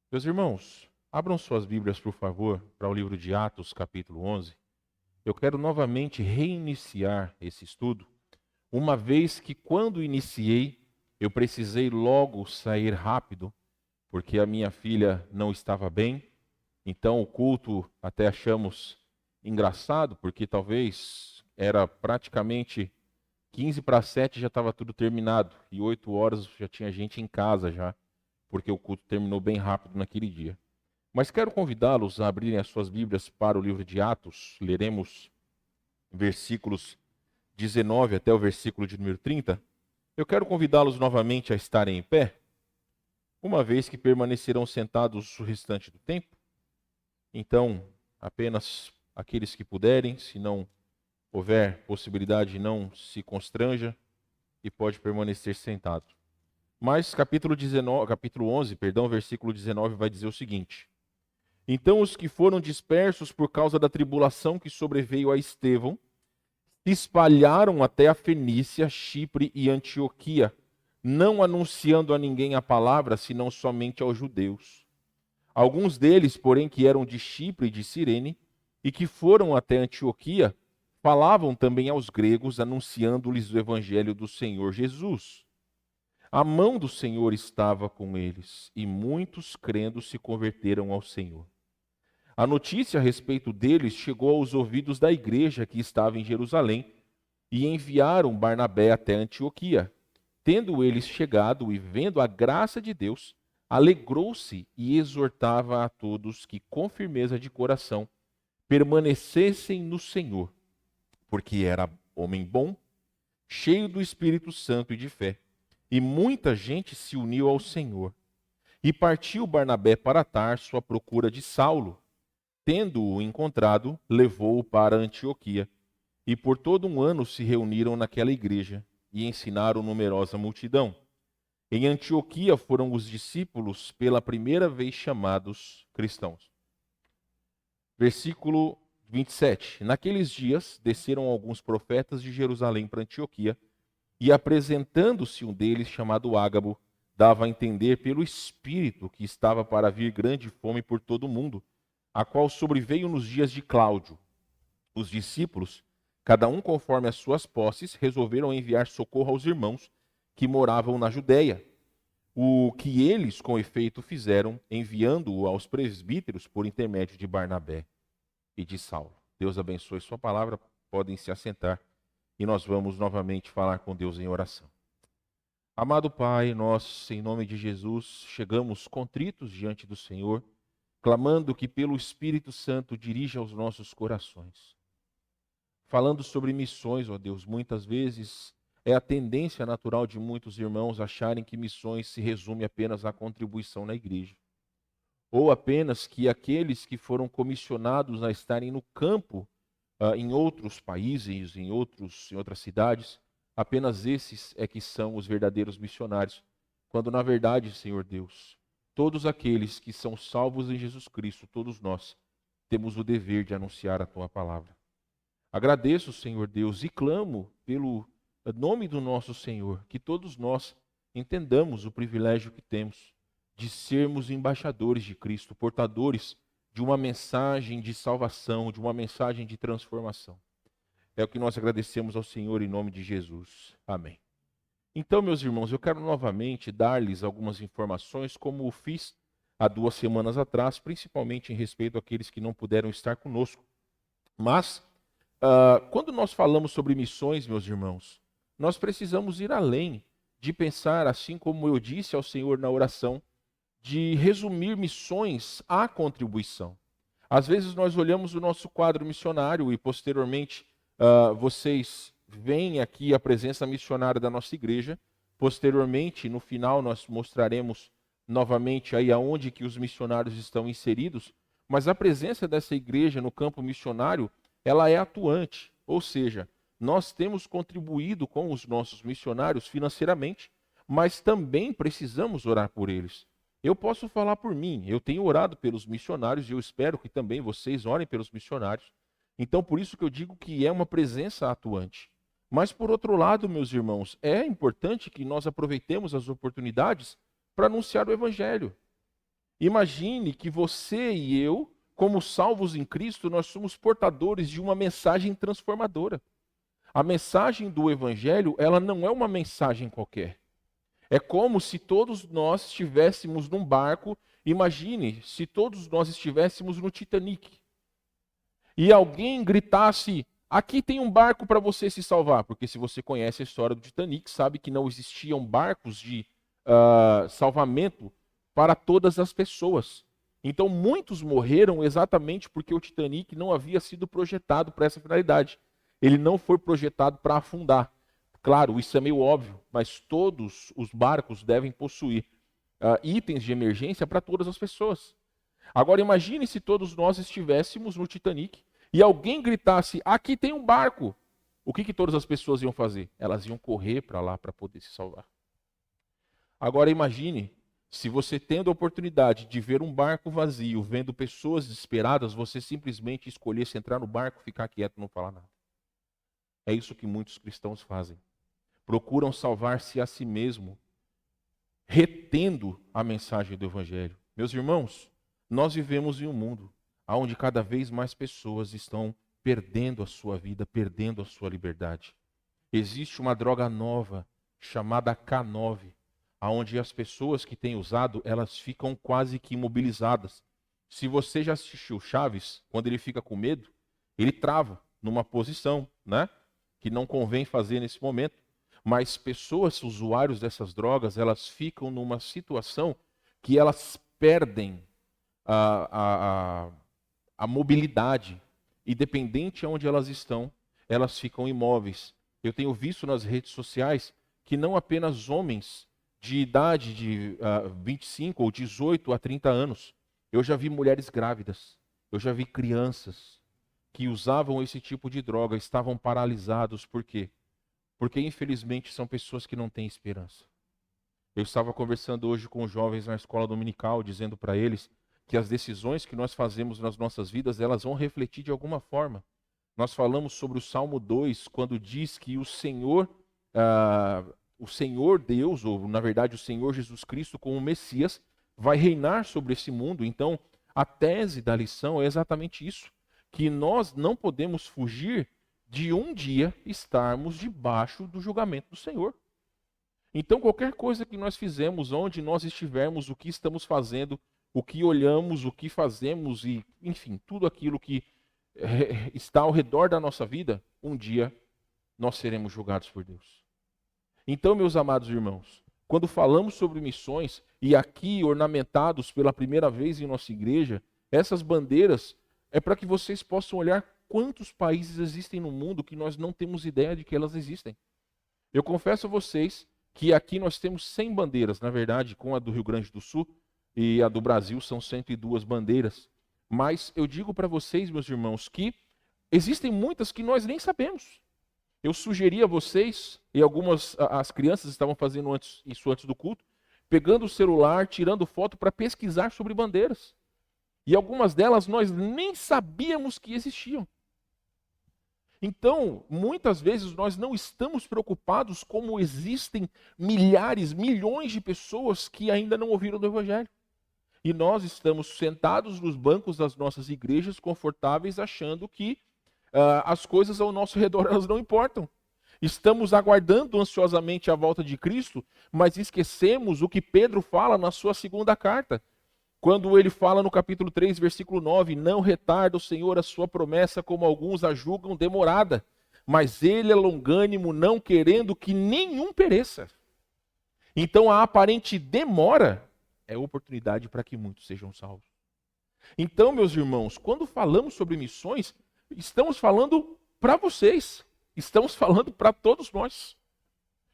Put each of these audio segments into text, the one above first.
Meus irmãos, abram suas Bíblias, por favor, para o livro de Atos, capítulo 11. Eu quero novamente reiniciar esse estudo, uma vez que quando iniciei, eu precisei logo sair rápido, porque a minha filha não estava bem. Então o culto até achamos engraçado, porque talvez era praticamente 15 para 7 já estava tudo terminado, e 8 horas já tinha gente em casa já, porque o culto terminou bem rápido naquele dia. Mas quero convidá-los a abrirem as suas Bíblias para o livro de Atos. Leremos versículos 19 até o versículo de número 30. Eu quero convidá-los novamente a estarem em pé, uma vez que permanecerão sentados o restante do tempo. Então, apenas aqueles que puderem, se não houver possibilidade, não se constranja e pode permanecer sentado. Mas capítulo 11, perdão, versículo 19 vai dizer o seguinte: Então os que foram dispersos por causa da tribulação que sobreveio a Estevão se espalharam até a Fenícia, Chipre e Antioquia, não anunciando a ninguém a palavra, senão somente aos judeus. Alguns deles, porém, que eram de Chipre e de Cirene, e que foram até Antioquia, falavam também aos gregos, anunciando-lhes o evangelho do Senhor Jesus. A mão do Senhor estava com eles, e muitos crendo se converteram ao Senhor. A notícia a respeito deles chegou aos ouvidos da igreja que estava em Jerusalém, e enviaram Barnabé até Antioquia. Tendo eles chegado e vendo a graça de Deus, alegrou-se e exortava a todos que, com firmeza de coração, permanecessem no Senhor, porque era homem bom, cheio do Espírito Santo e de fé. E muita gente se uniu ao Senhor. E partiu Barnabé para Tarso à procura de Saulo. Tendo-o encontrado, levou-o para Antioquia. E por todo um ano se reuniram naquela igreja e ensinaram numerosa multidão. Em Antioquia foram os discípulos pela primeira vez chamados cristãos. Versículo 27. Naqueles dias desceram alguns profetas de Jerusalém para Antioquia, e apresentando-se um deles, chamado Ágabo, dava a entender pelo Espírito que estava para vir grande fome por todo o mundo, a qual sobreveio nos dias de Cláudio. Os discípulos, cada um conforme as suas posses, resolveram enviar socorro aos irmãos que moravam na Judéia. O que eles, com efeito, fizeram, enviando-o aos presbíteros por intermédio de Barnabé e de Saulo. Deus abençoe sua palavra, podem se assentar e nós vamos novamente falar com Deus em oração. Amado Pai, nós, em nome de Jesus, chegamos contritos diante do Senhor, clamando que pelo Espírito Santo dirija os nossos corações. Falando sobre missões, ó Deus, muitas vezes é a tendência natural de muitos irmãos acharem que missões se resume apenas à contribuição na igreja. Ou apenas que aqueles que foram comissionados a estarem no campo, em outros países, em outras cidades, apenas esses é que são os verdadeiros missionários. Quando na verdade, Senhor Deus, todos aqueles que são salvos em Jesus Cristo, todos nós, temos o dever de anunciar a Tua palavra. Agradeço, Senhor Deus, e clamo pelo nome do nosso Senhor, que todos nós entendamos o privilégio que temos de sermos embaixadores de Cristo, portadores de uma mensagem de salvação, de uma mensagem de transformação. É o que nós agradecemos ao Senhor em nome de Jesus. Amém. Então, meus irmãos, eu quero novamente dar-lhes algumas informações, como fiz há 2 semanas atrás, principalmente em respeito àqueles que não puderam estar conosco. Mas quando nós falamos sobre missões, meus irmãos, nós precisamos ir além de pensar, assim como eu disse ao Senhor na oração, de resumir missões à contribuição. Às vezes nós olhamos o nosso quadro missionário e posteriormente vocês veem aqui a presença missionária da nossa igreja. Posteriormente, no final, nós mostraremos novamente aí aonde que os missionários estão inseridos. Mas a presença dessa igreja no campo missionário, ela é atuante, ou seja, nós temos contribuído com os nossos missionários financeiramente, mas também precisamos orar por eles. Eu posso falar por mim, eu tenho orado pelos missionários e eu espero que também vocês orem pelos missionários. Então, por isso que eu digo que é uma presença atuante. Mas, por outro lado, meus irmãos, é importante que nós aproveitemos as oportunidades para anunciar o Evangelho. Imagine que você e eu, como salvos em Cristo, nós somos portadores de uma mensagem transformadora. A mensagem do Evangelho, ela não é uma mensagem qualquer. É como se todos nós estivéssemos num barco. Imagine se todos nós estivéssemos no Titanic e alguém gritasse: aqui tem um barco para você se salvar. Porque se você conhece a história do Titanic, sabe que não existiam barcos de salvamento para todas as pessoas. Então muitos morreram exatamente porque o Titanic não havia sido projetado para essa finalidade. Ele não foi projetado para afundar. Claro, isso é meio óbvio, mas todos os barcos devem possuir itens de emergência para todas as pessoas. Agora imagine se todos nós estivéssemos no Titanic e alguém gritasse: aqui tem um barco. O que todas as pessoas iam fazer? Elas iam correr para lá para poder se salvar. Agora imagine se você, tendo a oportunidade de ver um barco vazio, vendo pessoas desesperadas, você simplesmente escolhesse entrar no barco, ficar quieto e não falar nada. É isso que muitos cristãos fazem. Procuram salvar-se a si mesmo, retendo a mensagem do Evangelho. Meus irmãos, nós vivemos em um mundo onde cada vez mais pessoas estão perdendo a sua vida, perdendo a sua liberdade. Existe uma droga nova chamada K9, onde as pessoas que têm usado, elas ficam quase que imobilizadas. Se você já assistiu Chaves, quando ele fica com medo, ele trava numa posição, né, que não convém fazer nesse momento. Mas pessoas, usuários dessas drogas, elas ficam numa situação que elas perdem a mobilidade. E dependente de onde elas estão, elas ficam imóveis. Eu tenho visto nas redes sociais que não apenas homens de idade de 25 ou 18 a 30 anos. Eu já vi mulheres grávidas. Eu já vi crianças que usavam esse tipo de droga, estavam paralisados. Por quê? Porque, infelizmente, são pessoas que não têm esperança. Eu estava conversando hoje com os jovens na escola dominical, dizendo para eles que as decisões que nós fazemos nas nossas vidas, elas vão refletir de alguma forma. Nós falamos sobre o Salmo 2, quando diz que o Senhor Deus, ou na verdade o Senhor Jesus Cristo como Messias, vai reinar sobre esse mundo. Então, a tese da lição é exatamente isso, que nós não podemos fugir de um dia estarmos debaixo do julgamento do Senhor. Então, qualquer coisa que nós fizemos, onde nós estivermos, o que estamos fazendo, o que olhamos, o que fazemos e, enfim, tudo aquilo que está ao redor da nossa vida, um dia nós seremos julgados por Deus. Então, meus amados irmãos, quando falamos sobre missões, e aqui ornamentados pela primeira vez em nossa igreja, essas bandeiras é para que vocês possam olhar quantos países existem no mundo que nós não temos ideia de que elas existem. Eu confesso a vocês que aqui nós temos 100 bandeiras, na verdade, com a do Rio Grande do Sul e a do Brasil são 102 bandeiras. Mas eu digo para vocês, meus irmãos, que existem muitas que nós nem sabemos. Eu sugeri a vocês, e as crianças estavam fazendo isso antes do culto, pegando o celular, tirando foto para pesquisar sobre bandeiras. E algumas delas nós nem sabíamos que existiam. Então, muitas vezes nós não estamos preocupados como existem milhares, milhões de pessoas que ainda não ouviram do Evangelho. E nós estamos sentados nos bancos das nossas igrejas, confortáveis, achando que as coisas ao nosso redor elas não importam. Estamos aguardando ansiosamente a volta de Cristo, mas esquecemos o que Pedro fala na sua segunda carta. Quando ele fala no capítulo 3, versículo 9, não retarda o Senhor a sua promessa, como alguns a julgam demorada, mas ele é longânimo, não querendo que nenhum pereça. Então a aparente demora é oportunidade para que muitos sejam salvos. Então, meus irmãos, quando falamos sobre missões, estamos falando para vocês, estamos falando para todos nós.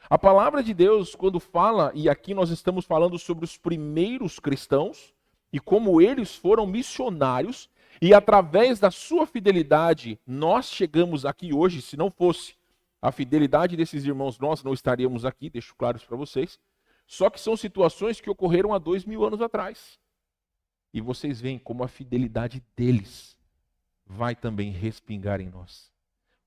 A palavra de Deus, quando fala, e aqui nós estamos falando sobre os primeiros cristãos, e como eles foram missionários, e através da sua fidelidade, nós chegamos aqui hoje. Se não fosse a fidelidade desses irmãos, nós não estaríamos aqui, deixo claro isso para vocês. Só que são situações que ocorreram há 2000 anos atrás. E vocês veem como a fidelidade deles vai também respingar em nós.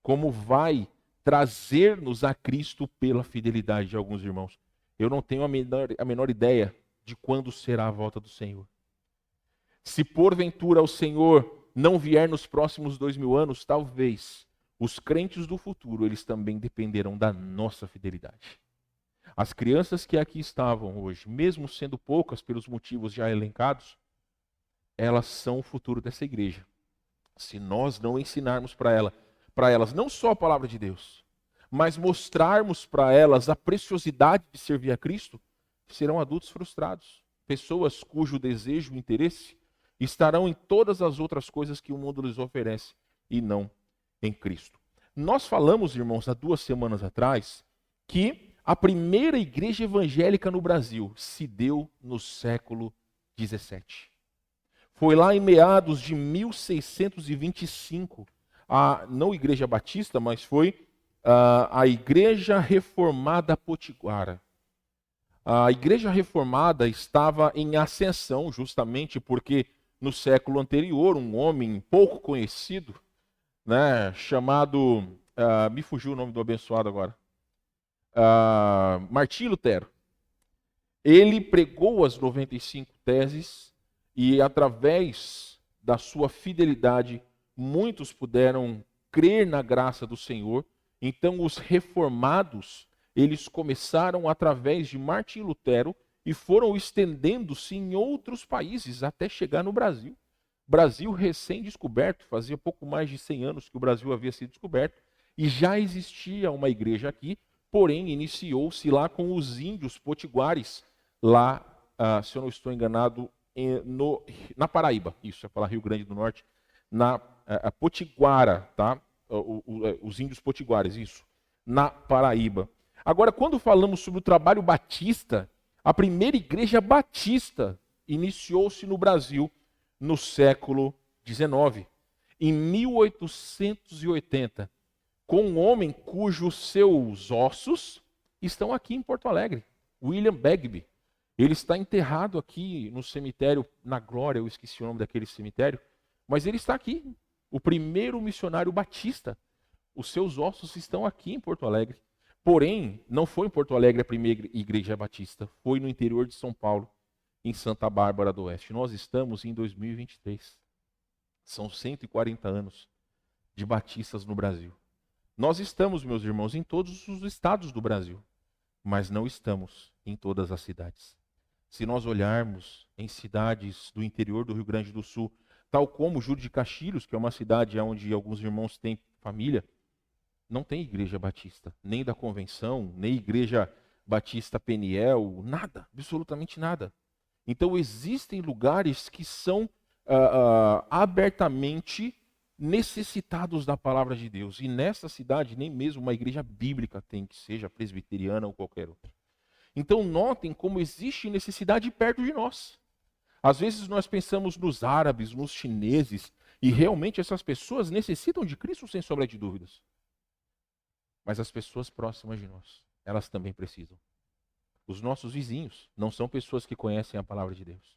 Como vai trazer-nos a Cristo pela fidelidade de alguns irmãos. Eu não tenho a menor ideia de quando será a volta do Senhor. Se porventura o Senhor não vier nos próximos 2000 anos, talvez os crentes do futuro, eles também dependerão da nossa fidelidade. As crianças que aqui estavam hoje, mesmo sendo poucas pelos motivos já elencados, elas são o futuro dessa igreja. Se nós não ensinarmos para elas não só a palavra de Deus, mas mostrarmos para elas a preciosidade de servir a Cristo, serão adultos frustrados. Pessoas cujo desejo e interesse estarão em todas as outras coisas que o mundo lhes oferece e não em Cristo. Nós falamos, irmãos, há 2 semanas atrás, que a primeira igreja evangélica no Brasil se deu no século XVII. Foi lá em meados de 1625, não Igreja Batista, mas foi a Igreja Reformada Potiguara. A Igreja Reformada estava em ascensão, justamente porque no século anterior, um homem pouco conhecido, né, chamado, me fugiu o nome do abençoado agora, Martim Lutero. Ele pregou as 95 teses e, através da sua fidelidade, muitos puderam crer na graça do Senhor. Então, os reformados, eles começaram através de Martim Lutero e foram estendendo-se em outros países até chegar no Brasil. Brasil recém-descoberto, fazia pouco mais de 100 anos que o Brasil havia sido descoberto, e já existia uma igreja aqui, porém iniciou-se lá com os índios potiguares, lá, se eu não estou enganado, na Paraíba, isso é falar Rio Grande do Norte, na Potiguara, tá? Os índios potiguares, isso, na Paraíba. Agora, quando falamos sobre o trabalho batista, a primeira igreja batista iniciou-se no Brasil no século XIX, em 1880, com um homem cujos seus ossos estão aqui em Porto Alegre, William Begbie. Ele está enterrado aqui no cemitério, na Glória, eu esqueci o nome daquele cemitério, mas ele está aqui, o primeiro missionário batista. Os seus ossos estão aqui em Porto Alegre. Porém, não foi em Porto Alegre a primeira igreja batista, foi no interior de São Paulo, em Santa Bárbara do Oeste. Nós estamos em 2023. São 140 anos de batistas no Brasil. Nós estamos, meus irmãos, em todos os estados do Brasil, mas não estamos em todas as cidades. Se nós olharmos em cidades do interior do Rio Grande do Sul, tal como Júlio de Castilhos, que é uma cidade onde alguns irmãos têm família, não tem igreja batista, nem da convenção, nem igreja batista Peniel, nada, absolutamente nada. Então existem lugares que são abertamente necessitados da palavra de Deus. E nessa cidade nem mesmo uma igreja bíblica tem, que seja presbiteriana ou qualquer outra. Então notem como existe necessidade perto de nós. Às vezes nós pensamos nos árabes, nos chineses, e realmente essas pessoas necessitam de Cristo sem sombra de dúvidas. Mas as pessoas próximas de nós, elas também precisam. Os nossos vizinhos não são pessoas que conhecem a palavra de Deus.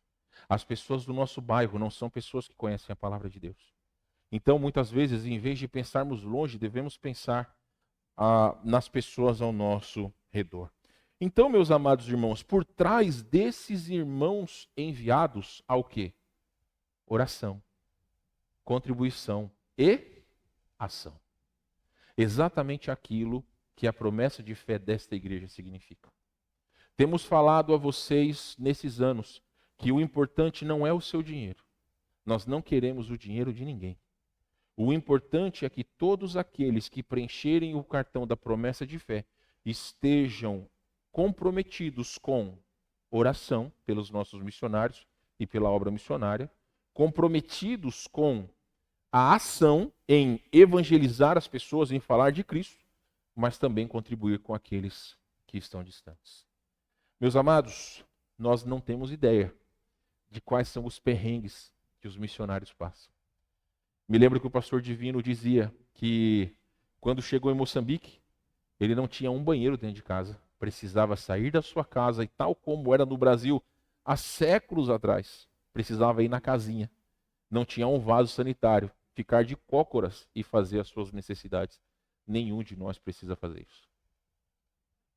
As pessoas do nosso bairro não são pessoas que conhecem a palavra de Deus. Então, muitas vezes, em vez de pensarmos longe, devemos pensar nas pessoas ao nosso redor. Então, meus amados irmãos, por trás desses irmãos enviados, há o quê? Oração, contribuição e ação. Exatamente aquilo que a promessa de fé desta igreja significa. Temos falado a vocês nesses anos que o importante não é o seu dinheiro. Nós não queremos o dinheiro de ninguém. O importante é que todos aqueles que preencherem o cartão da promessa de fé estejam comprometidos com oração pelos nossos missionários e pela obra missionária, comprometidos com a ação em evangelizar as pessoas, em falar de Cristo, mas também contribuir com aqueles que estão distantes. Meus amados, nós não temos ideia de quais são os perrengues que os missionários passam. Me lembro que o pastor Divino dizia que quando chegou em Moçambique, ele não tinha um banheiro dentro de casa, precisava sair da sua casa e tal como era no Brasil há séculos atrás, precisava ir na casinha, não tinha um vaso sanitário, ficar de cócoras e fazer as suas necessidades. Nenhum de nós precisa fazer isso.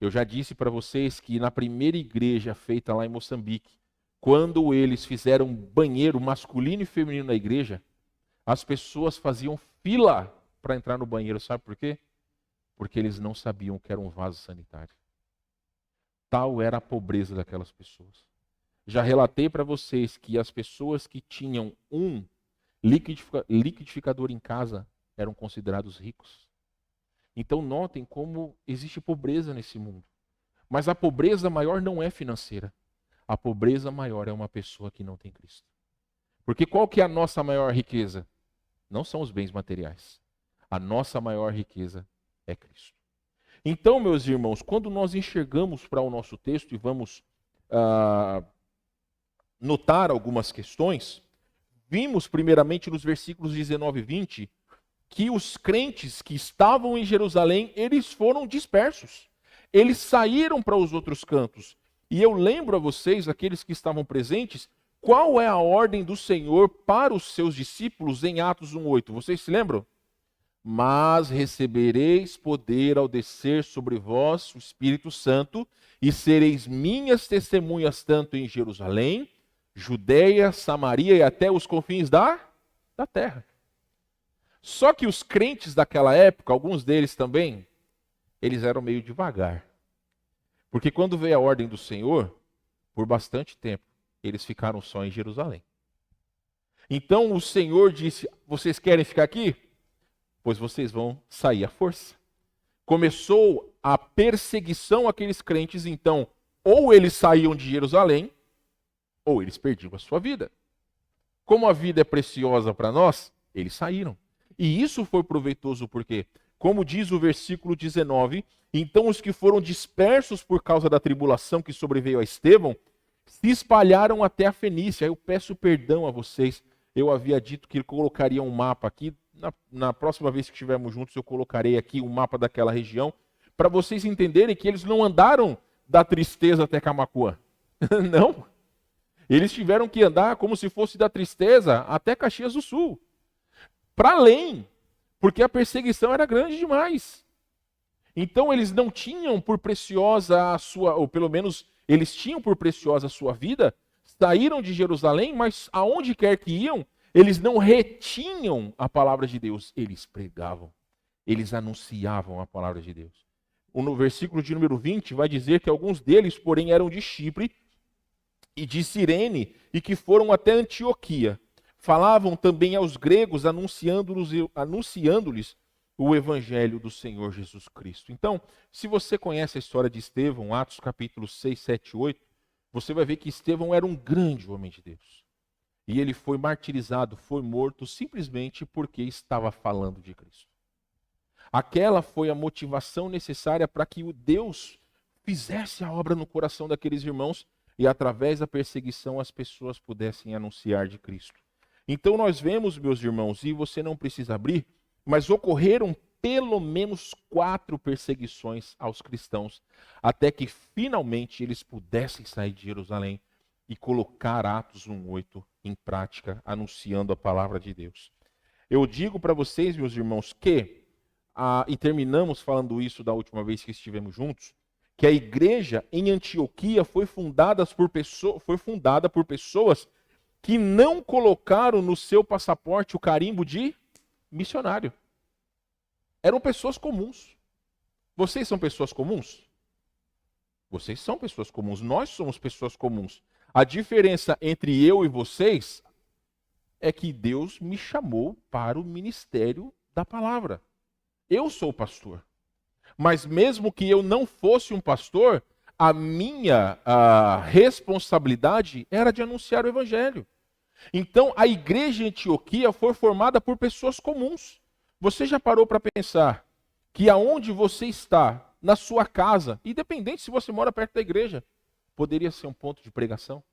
Eu já disse para vocês que na primeira igreja feita lá em Moçambique, quando eles fizeram banheiro masculino e feminino na igreja, as pessoas faziam fila para entrar no banheiro. Sabe por quê? Porque eles não sabiam que era um vaso sanitário. Tal era a pobreza daquelas pessoas. Já relatei para vocês que as pessoas que tinham um liquidificador em casa eram considerados ricos. Então notem como existe pobreza nesse mundo. Mas a pobreza maior não é financeira. A pobreza maior é uma pessoa que não tem Cristo. Porque qual que é a nossa maior riqueza? Não são os bens materiais. A nossa maior riqueza é Cristo. Então, meus irmãos, quando nós enxergamos para o nosso texto e vamos notar algumas questões, vimos primeiramente nos versículos 19 e 20 que os crentes que estavam em Jerusalém, eles foram dispersos. Eles saíram para os outros cantos. E eu lembro a vocês, aqueles que estavam presentes, qual é a ordem do Senhor para os seus discípulos em Atos 1:8. Vocês se lembram? Mas recebereis poder ao descer sobre vós o Espírito Santo, e sereis minhas testemunhas tanto em Jerusalém, Judeia, Samaria e até os confins da terra. Só que os crentes daquela época, alguns deles também, eles eram meio devagar. Porque quando veio a ordem do Senhor, por bastante tempo, eles ficaram só em Jerusalém. Então o Senhor disse: vocês querem ficar aqui? Pois vocês vão sair à força. Começou a perseguição àqueles crentes, então, ou eles saíam de Jerusalém, ou eles perdiam a sua vida. Como a vida é preciosa para nós, eles saíram. E isso foi proveitoso porque, como diz o versículo 19, então os que foram dispersos por causa da tribulação que sobreveio a Estevão, se espalharam até a Fenícia. Eu peço perdão a vocês, eu havia dito que ele colocaria um mapa aqui. Na próxima vez que estivermos juntos, eu colocarei aqui um mapa daquela região, para vocês entenderem que eles não andaram da Tristeza até Camaquã. Não. Eles tiveram que andar como se fosse da Tristeza até Caxias do Sul. Para além, porque a perseguição era grande demais. Então eles não tinham por preciosa a sua, ou pelo menos eles tinham por preciosa a sua vida, saíram de Jerusalém, mas aonde quer que iam, eles não retinham a palavra de Deus, eles pregavam, eles anunciavam a palavra de Deus. No versículo de número 20 vai dizer que alguns deles, porém, eram de Chipre e de Cirene e que foram até Antioquia. Falavam também aos gregos, anunciando-lhes o evangelho do Senhor Jesus Cristo. Então, se você conhece a história de Estevão, Atos capítulos 6, 7 e 8, você vai ver que Estevão era um grande homem de Deus. E ele foi martirizado, foi morto simplesmente porque estava falando de Cristo. Aquela foi a motivação necessária para que o Deus fizesse a obra no coração daqueles irmãos e através da perseguição as pessoas pudessem anunciar de Cristo. Então nós vemos, meus irmãos, e você não precisa abrir, mas ocorreram pelo menos 4 perseguições aos cristãos, até que finalmente eles pudessem sair de Jerusalém e colocar Atos 1:8 em prática, anunciando a palavra de Deus. Eu digo para vocês, meus irmãos, que, e terminamos falando isso da última vez que estivemos juntos, que a igreja em Antioquia foi fundada por pessoas que não colocaram no seu passaporte o carimbo de missionário. Eram pessoas comuns. Vocês são pessoas comuns? Vocês são pessoas comuns, nós somos pessoas comuns. A diferença entre eu e vocês é que Deus me chamou para o ministério da palavra. Eu sou pastor. Mas mesmo que eu não fosse um pastor, a minha responsabilidade era de anunciar o evangelho. Então, a igreja em Antioquia foi formada por pessoas comuns. Você já parou para pensar que aonde você está, na sua casa, independente se você mora perto da igreja, poderia ser um ponto de pregação?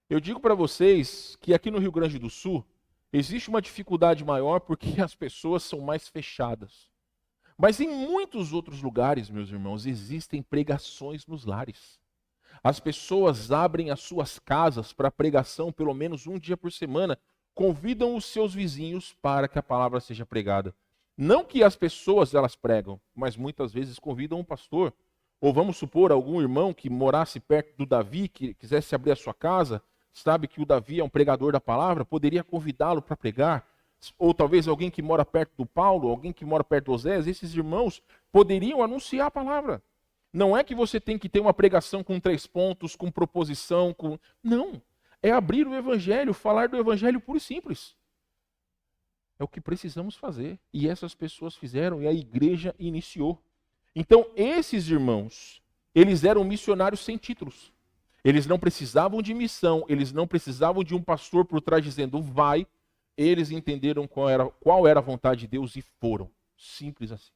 Eu digo para vocês que aqui no Rio Grande do Sul, existe uma dificuldade maior porque as pessoas são mais fechadas. Mas em muitos outros lugares, meus irmãos, existem pregações nos lares. As pessoas abrem as suas casas para pregação pelo menos um dia por semana, convidam os seus vizinhos para que a palavra seja pregada. Não que as pessoas elas pregam, mas muitas vezes convidam um pastor Ou vamos supor, algum irmão que morasse perto do Davi, que quisesse abrir a sua casa, sabe que o Davi é um pregador da palavra, poderia convidá-lo para pregar. Ou talvez alguém que mora perto do Paulo, alguém que mora perto do Osés, esses irmãos poderiam anunciar a palavra. Não é que você tem que ter uma pregação com 3 pontos, com proposição, com... Não. É abrir o evangelho, falar do evangelho puro e simples. É o que precisamos fazer. E essas pessoas fizeram e a igreja iniciou. Então, esses irmãos, eles eram missionários sem títulos. Eles não precisavam de missão, eles não precisavam de um pastor por trás dizendo vai. Eles entenderam qual era a vontade de Deus e foram. Simples assim.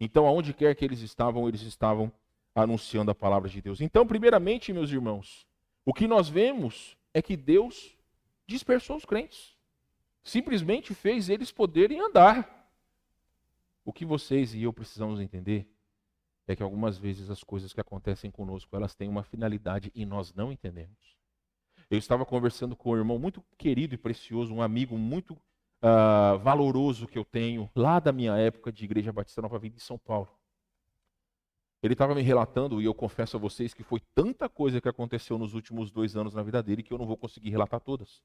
Então, aonde quer que eles estavam anunciando a palavra de Deus. Então, primeiramente, meus irmãos, o que nós vemos é que Deus dispersou os crentes. Simplesmente fez eles poderem andar. O que vocês e eu precisamos entender é que algumas vezes as coisas que acontecem conosco, elas têm uma finalidade e nós não entendemos. Eu estava conversando com um irmão muito querido e precioso, um amigo muito valoroso que eu tenho, lá da minha época de Igreja Batista Nova Vida em São Paulo. Ele estava me relatando, e eu confesso a vocês que foi tanta coisa que aconteceu nos últimos 2 anos na vida dele que eu não vou conseguir relatar todas.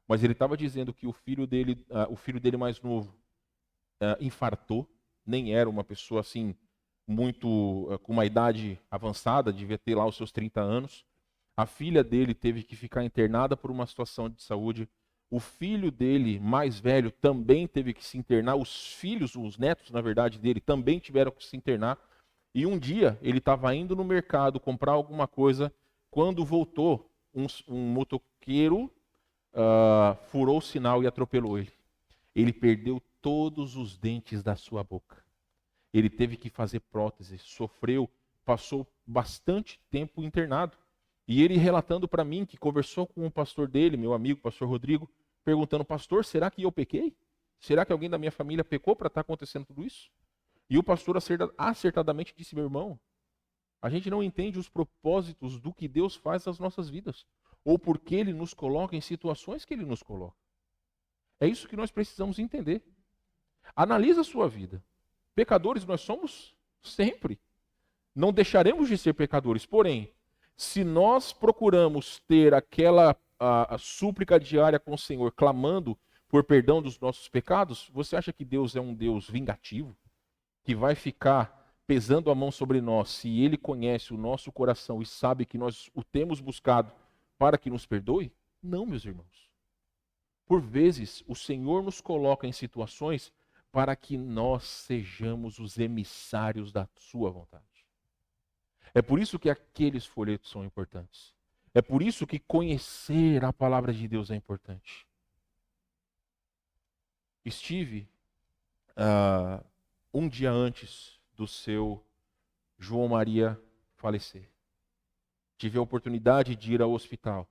Mas ele estava dizendo que o filho dele mais novo, infartou, nem era uma pessoa assim, muito com uma idade avançada, devia ter lá os seus 30 anos. A filha dele teve que ficar internada por uma situação de saúde. O filho dele, mais velho, também teve que se internar. Os netos, na verdade, dele também tiveram que se internar. E um dia, ele estava indo no mercado comprar alguma coisa. Quando voltou, um motoqueiro furou o sinal e atropelou ele. Ele perdeu todos os dentes da sua boca. Ele teve que fazer prótese, sofreu, passou bastante tempo internado. E ele relatando para mim que conversou com o pastor dele, meu amigo, pastor Rodrigo, perguntando, pastor, será que eu pequei? Será que alguém da minha família pecou para estar acontecendo tudo isso? E o pastor acertadamente disse, meu irmão, a gente não entende os propósitos do que Deus faz nas nossas vidas. Ou porque Ele nos coloca em situações que Ele nos coloca. É isso que nós precisamos entender. Analisa a sua vida. Pecadores nós somos sempre. Não deixaremos de ser pecadores, porém, se nós procuramos ter aquela a súplica diária com o Senhor, clamando por perdão dos nossos pecados, você acha que Deus é um Deus vingativo? Que vai ficar pesando a mão sobre nós, se Ele conhece o nosso coração e sabe que nós o temos buscado para que nos perdoe? Não, meus irmãos. Por vezes, o Senhor nos coloca em situações para que nós sejamos os emissários da sua vontade. É por isso que aqueles folhetos são importantes. É por isso que conhecer a palavra de Deus é importante. Estive um dia antes do seu João Maria falecer. Tive a oportunidade de ir ao hospital.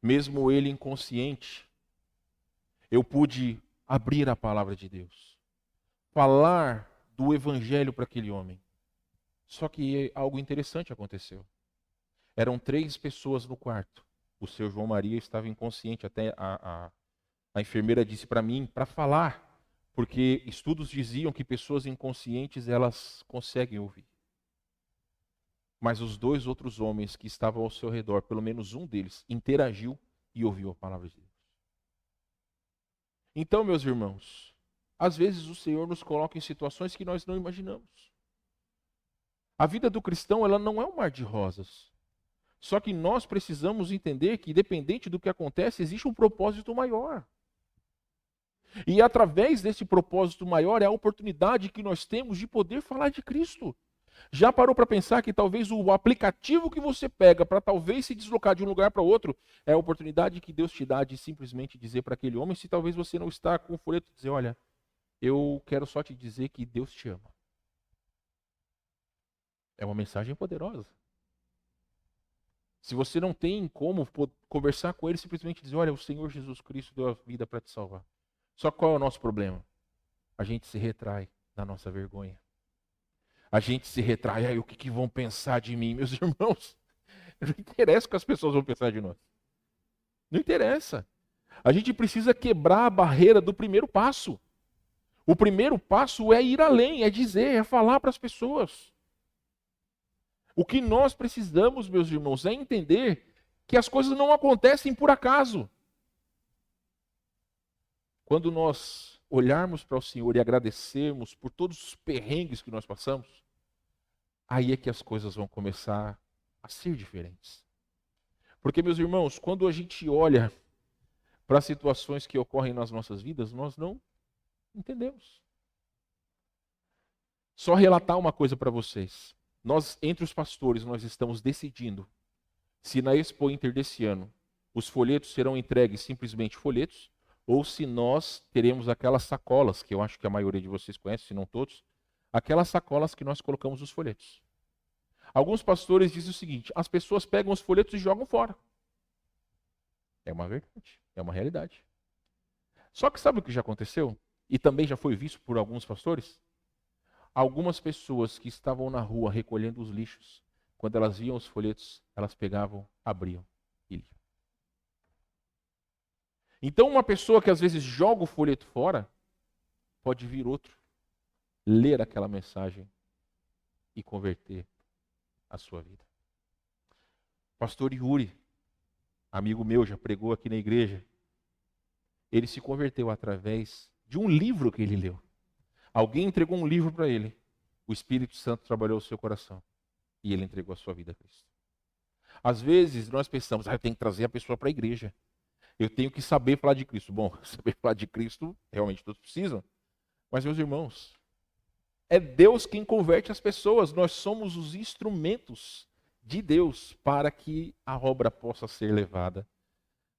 Mesmo ele inconsciente, eu pude abrir a palavra de Deus. Falar do evangelho para aquele homem. Só que algo interessante aconteceu. Eram 3 pessoas no quarto. O seu João Maria estava inconsciente. Até a enfermeira disse para mim, para falar. Porque estudos diziam que pessoas inconscientes, elas conseguem ouvir. Mas os 2 outros homens que estavam ao seu redor, pelo menos um deles, interagiu e ouviu a palavra de Deus. Então, meus irmãos, às vezes o Senhor nos coloca em situações que nós não imaginamos. A vida do cristão, ela não é um mar de rosas. Só que nós precisamos entender que, independente do que acontece, existe um propósito maior. E através desse propósito maior é a oportunidade que nós temos de poder falar de Cristo. Já parou para pensar que talvez o aplicativo que você pega para talvez se deslocar de um lugar para outro é a oportunidade que Deus te dá de simplesmente dizer para aquele homem, se talvez você não está com o folheto, dizer, olha, eu quero só te dizer que Deus te ama. É uma mensagem poderosa. Se você não tem como conversar com ele, simplesmente dizer, olha, o Senhor Jesus Cristo deu a vida para te salvar. Só que qual é o nosso problema? A gente se retrai da nossa vergonha. A gente se retrai, aí o que vão pensar de mim, meus irmãos? Não interessa o que as pessoas vão pensar de nós. Não interessa. A gente precisa quebrar a barreira do primeiro passo. O primeiro passo é ir além, é dizer, é falar para as pessoas. O que nós precisamos, meus irmãos, é entender que as coisas não acontecem por acaso. Quando nós olharmos para o Senhor e agradecermos por todos os perrengues que nós passamos, aí é que as coisas vão começar a ser diferentes. Porque, meus irmãos, quando a gente olha para as situações que ocorrem nas nossas vidas, nós não entendemos. Só relatar uma coisa para vocês. Nós, entre os pastores, nós estamos decidindo se na Expo Inter desse ano os folhetos serão entregues simplesmente folhetos, ou se nós teremos aquelas sacolas, que eu acho que a maioria de vocês conhece, se não todos, aquelas sacolas que nós colocamos os folhetos. Alguns pastores dizem o seguinte: as pessoas pegam os folhetos e jogam fora. É uma verdade, é uma realidade. Só que sabe o que já aconteceu? E também já foi visto por alguns pastores? Algumas pessoas que estavam na rua recolhendo os lixos, quando elas viam os folhetos, elas pegavam, abriam e liam. Então uma pessoa que às vezes joga o folheto fora, pode vir outro, ler aquela mensagem e converter a sua vida. Pastor Yuri, amigo meu, já pregou aqui na igreja. Ele se converteu através de um livro que ele leu. Alguém entregou um livro para ele. O Espírito Santo trabalhou o seu coração. E ele entregou a sua vida a Cristo. Às vezes nós pensamos, eu tenho que trazer a pessoa para a igreja. Eu tenho que saber falar de Cristo. Bom, saber falar de Cristo, realmente todos precisam. Mas, meus irmãos, é Deus quem converte as pessoas. Nós somos os instrumentos de Deus para que a obra possa ser levada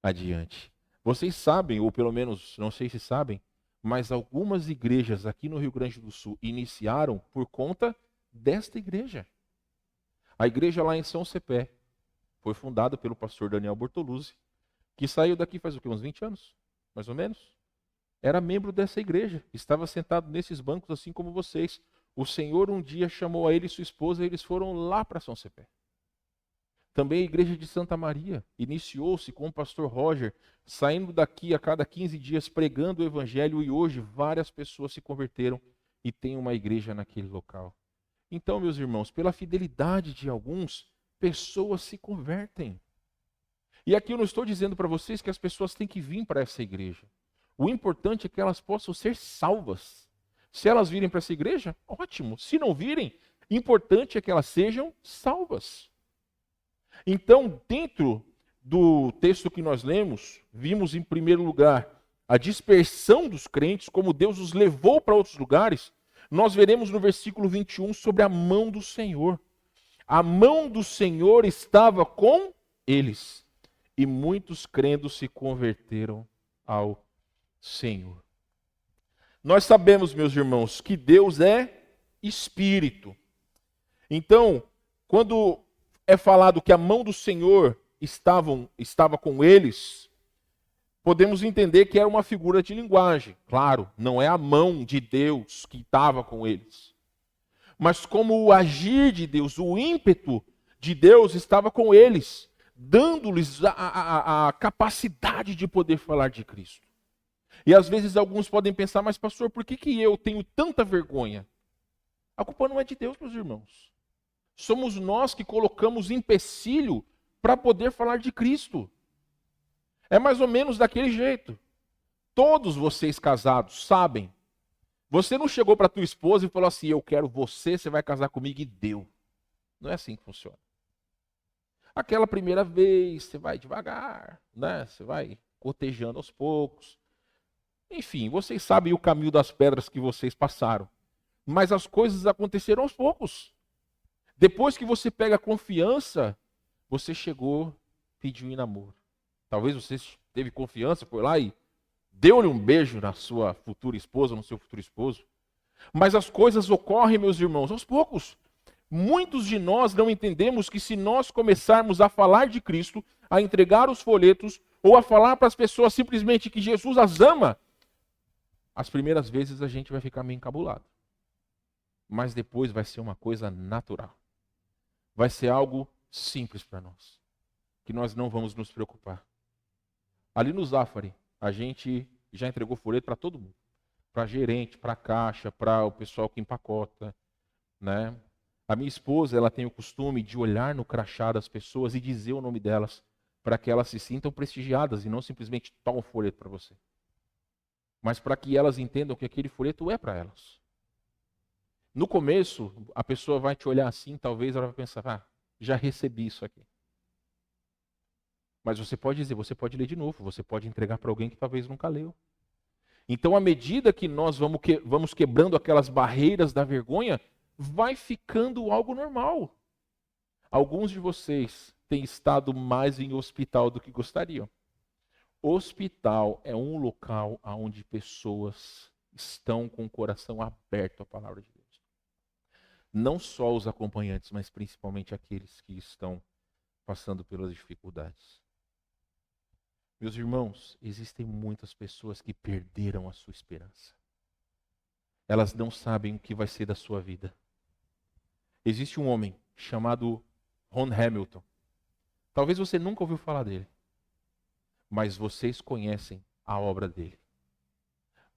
adiante. Vocês sabem, ou pelo menos, não sei se sabem, mas algumas igrejas aqui no Rio Grande do Sul iniciaram por conta desta igreja. A igreja lá em São Cepé foi fundada pelo pastor Daniel Bortoluzzi, que saiu daqui faz o quê? Uns 20 anos, mais ou menos. Era membro dessa igreja, estava sentado nesses bancos assim como vocês. O Senhor um dia chamou a ele e sua esposa e eles foram lá para São Cepé. Também a igreja de Santa Maria iniciou-se com o pastor Roger, saindo daqui a cada 15 dias pregando o evangelho, e hoje várias pessoas se converteram e tem uma igreja naquele local. Então, meus irmãos, pela fidelidade de alguns, pessoas se convertem. E aqui eu não estou dizendo para vocês que as pessoas têm que vir para essa igreja. O importante é que elas possam ser salvas. Se elas virem para essa igreja, ótimo. Se não virem, importante é que elas sejam salvas. Então, dentro do texto que nós lemos, vimos em primeiro lugar a dispersão dos crentes, como Deus os levou para outros lugares. Nós veremos no versículo 21 sobre a mão do Senhor. A mão do Senhor estava com eles, e muitos crendo se converteram ao Senhor. Nós sabemos, meus irmãos, que Deus é Espírito. Então, quando é falado que a mão do Senhor estava com eles, podemos entender que era uma figura de linguagem. Claro, não é a mão de Deus que estava com eles. Mas como o agir de Deus, o ímpeto de Deus estava com eles, dando-lhes a capacidade de poder falar de Cristo. E às vezes alguns podem pensar, mas pastor, por que eu tenho tanta vergonha? A culpa não é de Deus, meus irmãos. Somos nós que colocamos empecilho para poder falar de Cristo. É mais ou menos daquele jeito. Todos vocês casados sabem. Você não chegou para tua esposa e falou assim, eu quero você, você vai casar comigo, e deu. Não é assim que funciona. Aquela primeira vez, você vai devagar, né? Você vai cotejando aos poucos. Enfim, vocês sabem o caminho das pedras que vocês passaram. Mas as coisas aconteceram aos poucos. Depois que você pega confiança, você chegou, pediu em namoro. Talvez você teve confiança, foi lá e deu-lhe um beijo na sua futura esposa, no seu futuro esposo. Mas as coisas ocorrem, meus irmãos, aos poucos. Muitos de nós não entendemos que se nós começarmos a falar de Cristo, a entregar os folhetos, ou a falar para as pessoas simplesmente que Jesus as ama, as primeiras vezes a gente vai ficar meio encabulado. Mas depois vai ser uma coisa natural. Vai ser algo simples para nós, que nós não vamos nos preocupar. Ali no Zafari, a gente já entregou folheto para todo mundo. Para gerente, para caixa, para o pessoal que empacota, né? A minha esposa, ela tem o costume de olhar no crachá das pessoas e dizer o nome delas, para que elas se sintam prestigiadas e não simplesmente toma um folheto para você. Mas para que elas entendam que aquele folheto é para elas. No começo, a pessoa vai te olhar assim, talvez ela vai pensar, já recebi isso aqui. Mas você pode dizer, você pode ler de novo, você pode entregar para alguém que talvez nunca leu. Então, à medida que nós vamos quebrando aquelas barreiras da vergonha, vai ficando algo normal. Alguns de vocês têm estado mais em hospital do que gostariam. Hospital é um local onde pessoas estão com o coração aberto à palavra de Deus. Não só os acompanhantes, mas principalmente aqueles que estão passando pelas dificuldades. Meus irmãos, existem muitas pessoas que perderam a sua esperança. Elas não sabem o que vai ser da sua vida. Existe um homem chamado Ron Hamilton. Talvez você nunca ouviu falar dele, mas vocês conhecem a obra dele.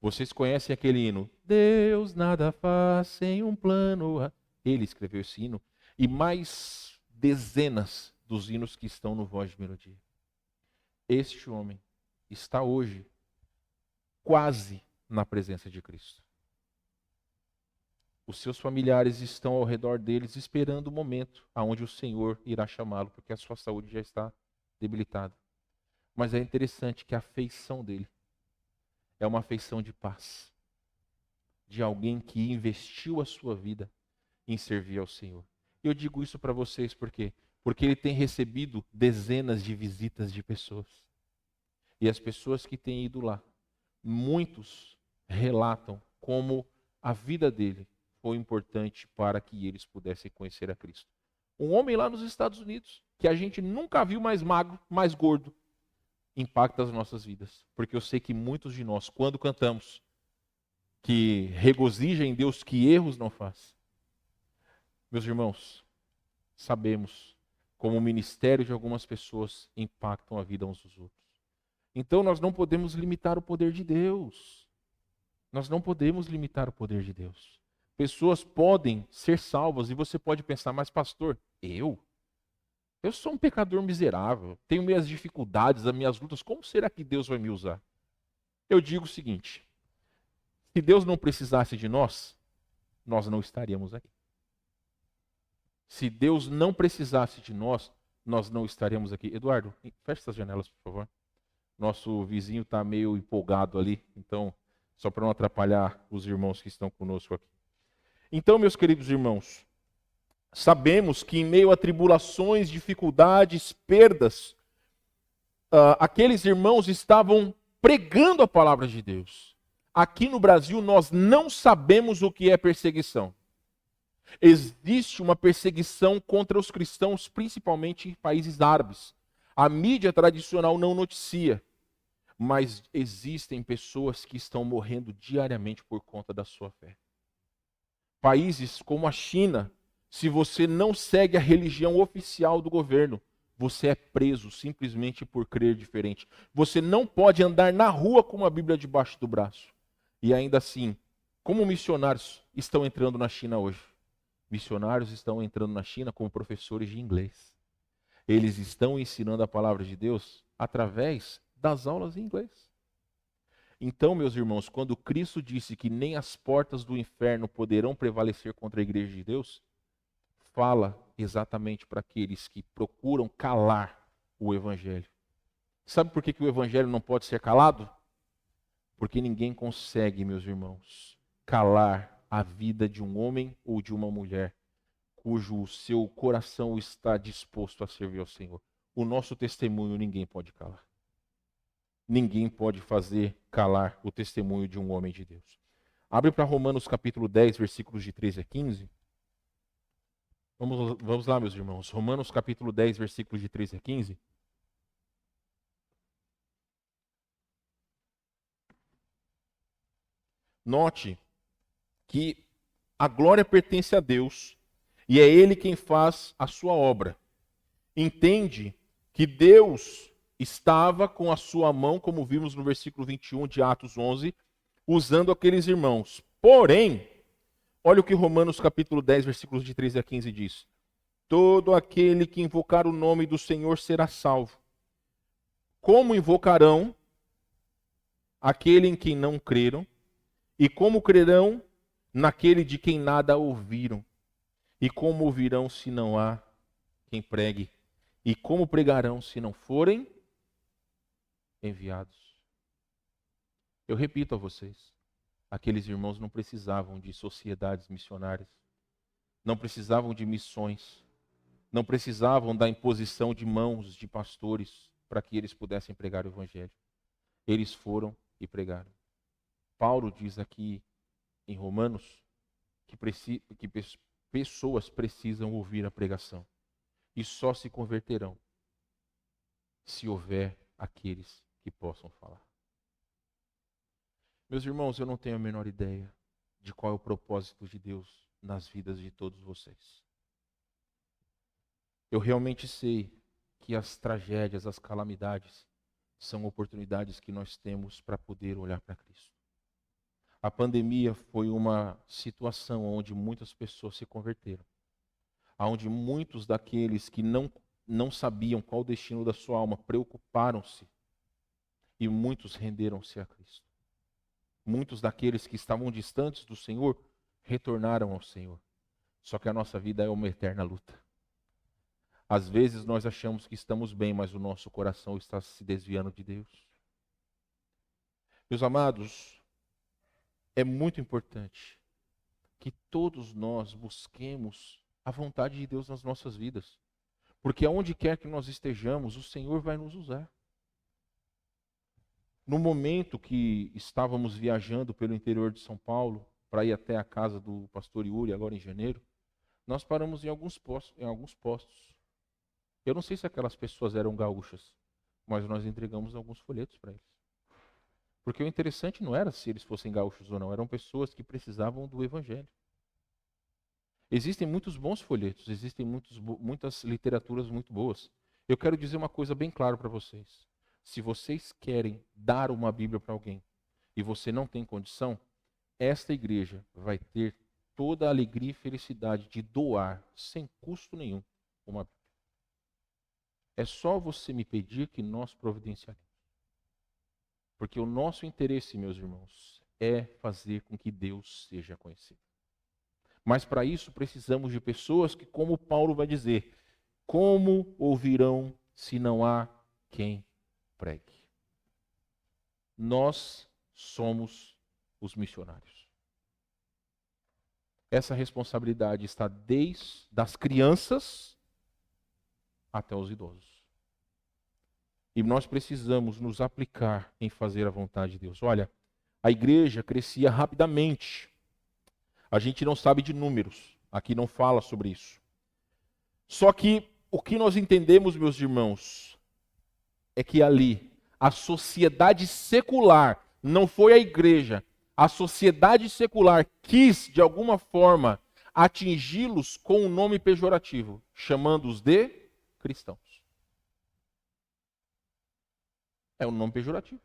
Vocês conhecem aquele hino, Deus nada faz sem um plano. Ele escreveu esse hino e mais dezenas dos hinos que estão no Voz de Melodia. Este homem está hoje quase na presença de Cristo. Os seus familiares estão ao redor deles esperando o momento aonde o Senhor irá chamá-lo, porque a sua saúde já está debilitada. Mas é interessante que a afeição dele é uma afeição de paz, de alguém que investiu a sua vida em servir ao Senhor. Eu digo isso para vocês porque ele tem recebido dezenas de visitas de pessoas. E as pessoas que têm ido lá, muitos relatam como a vida dele foi importante para que eles pudessem conhecer a Cristo. Um homem lá nos Estados Unidos, que a gente nunca viu mais magro, mais gordo, impacta as nossas vidas. Porque eu sei que muitos de nós, quando cantamos, que regozija em Deus que erros não faz. Meus irmãos, sabemos como o ministério de algumas pessoas impactam a vida uns dos outros. Então nós não podemos limitar o poder de Deus. Nós não podemos limitar o poder de Deus. Pessoas podem ser salvas e você pode pensar, mas pastor, eu sou um pecador miserável, tenho minhas dificuldades, as minhas lutas, como será que Deus vai me usar? Eu digo o seguinte, se Deus não precisasse de nós, nós não estaríamos aqui. Se Deus não precisasse de nós, nós não estaríamos aqui. Eduardo, feche essas janelas, por favor. Nosso vizinho está meio empolgado ali, então, só para não atrapalhar os irmãos que estão conosco aqui. Então, meus queridos irmãos, sabemos que em meio a tribulações, dificuldades, perdas, aqueles irmãos estavam pregando a palavra de Deus. Aqui no Brasil nós não sabemos o que é perseguição. Existe uma perseguição contra os cristãos, principalmente em países árabes. A mídia tradicional não noticia, mas existem pessoas que estão morrendo diariamente por conta da sua fé. Países como a China, se você não segue a religião oficial do governo, você é preso simplesmente por crer diferente. Você não pode andar na rua com uma Bíblia debaixo do braço. E ainda assim, como missionários estão entrando na China hoje? Missionários estão entrando na China como professores de inglês. Eles estão ensinando a palavra de Deus através das aulas em inglês. Então, meus irmãos, quando Cristo disse que nem as portas do inferno poderão prevalecer contra a igreja de Deus, fala exatamente para aqueles que procuram calar o evangelho. Sabe por que o evangelho não pode ser calado? Porque ninguém consegue, meus irmãos, calar a vida de um homem ou de uma mulher cujo seu coração está disposto a servir ao Senhor. O nosso testemunho ninguém pode calar. Ninguém pode fazer calar o testemunho de um homem de Deus. Abre para Romanos capítulo 10, versículos de 13 a 15. Vamos lá, meus irmãos. Romanos capítulo 10, versículos de 13 a 15. Note que a glória pertence a Deus e é Ele quem faz a sua obra. Entende que Deus estava com a sua mão, como vimos no versículo 21 de Atos 11, usando aqueles irmãos. Porém, Olha o que Romanos capítulo 10, versículos de 13 a 15 diz. Todo aquele que invocar o nome do Senhor será salvo. Como invocarão aquele em quem não creram? E como crerão naquele de quem nada ouviram? E como ouvirão se não há quem pregue? E como pregarão se não forem enviados? Eu repito a vocês, aqueles irmãos não precisavam de sociedades missionárias, não precisavam de missões, não precisavam da imposição de mãos de pastores para que eles pudessem pregar o evangelho. Eles foram e pregaram. Paulo diz aqui em Romanos que pessoas precisam ouvir a pregação e só se converterão se houver aqueles que possam falar. Meus irmãos, eu não tenho a menor ideia de qual é o propósito de Deus nas vidas de todos vocês. Eu realmente sei que as tragédias, as calamidades, são oportunidades que nós temos para poder olhar para Cristo. A pandemia foi uma situação onde muitas pessoas se converteram, onde muitos daqueles que não sabiam qual o destino da sua alma preocuparam-se e muitos renderam-se a Cristo. Muitos daqueles que estavam distantes do Senhor retornaram ao Senhor. Só que a nossa vida é uma eterna luta. Às vezes nós achamos que estamos bem, mas o nosso coração está se desviando de Deus. Meus amados, é muito importante que todos nós busquemos a vontade de Deus nas nossas vidas. Porque aonde quer que nós estejamos, o Senhor vai nos usar. No momento que estávamos viajando pelo interior de São Paulo, para ir até a casa do pastor Yuri, agora em janeiro, nós paramos em alguns postos. Eu não sei se aquelas pessoas eram gaúchas, mas nós entregamos alguns folhetos para eles. Porque o interessante não era se eles fossem gaúchos ou não, eram pessoas que precisavam do evangelho. Existem muitos bons folhetos, existem muitas literaturas muito boas. Eu quero dizer uma coisa bem clara para vocês. Se vocês querem dar uma Bíblia para alguém e você não tem condição, esta igreja vai ter toda a alegria e felicidade de doar, sem custo nenhum, uma Bíblia. É só você me pedir que nós providenciaremos. Porque o nosso interesse, meus irmãos, é fazer com que Deus seja conhecido. Mas para isso precisamos de pessoas que, como Paulo vai dizer, como ouvirão se não há quem pregue? Nós somos os missionários. Essa responsabilidade está desde as crianças até os idosos. E nós precisamos nos aplicar em fazer a vontade de Deus. Olha, a igreja crescia rapidamente. A gente não sabe de números, aqui não fala sobre isso. Só que o que nós entendemos, meus irmãos, é que ali a sociedade secular, não foi a igreja, a sociedade secular quis, de alguma forma, atingi-los com um nome pejorativo, chamando-os de cristãos. É um nome pejorativo.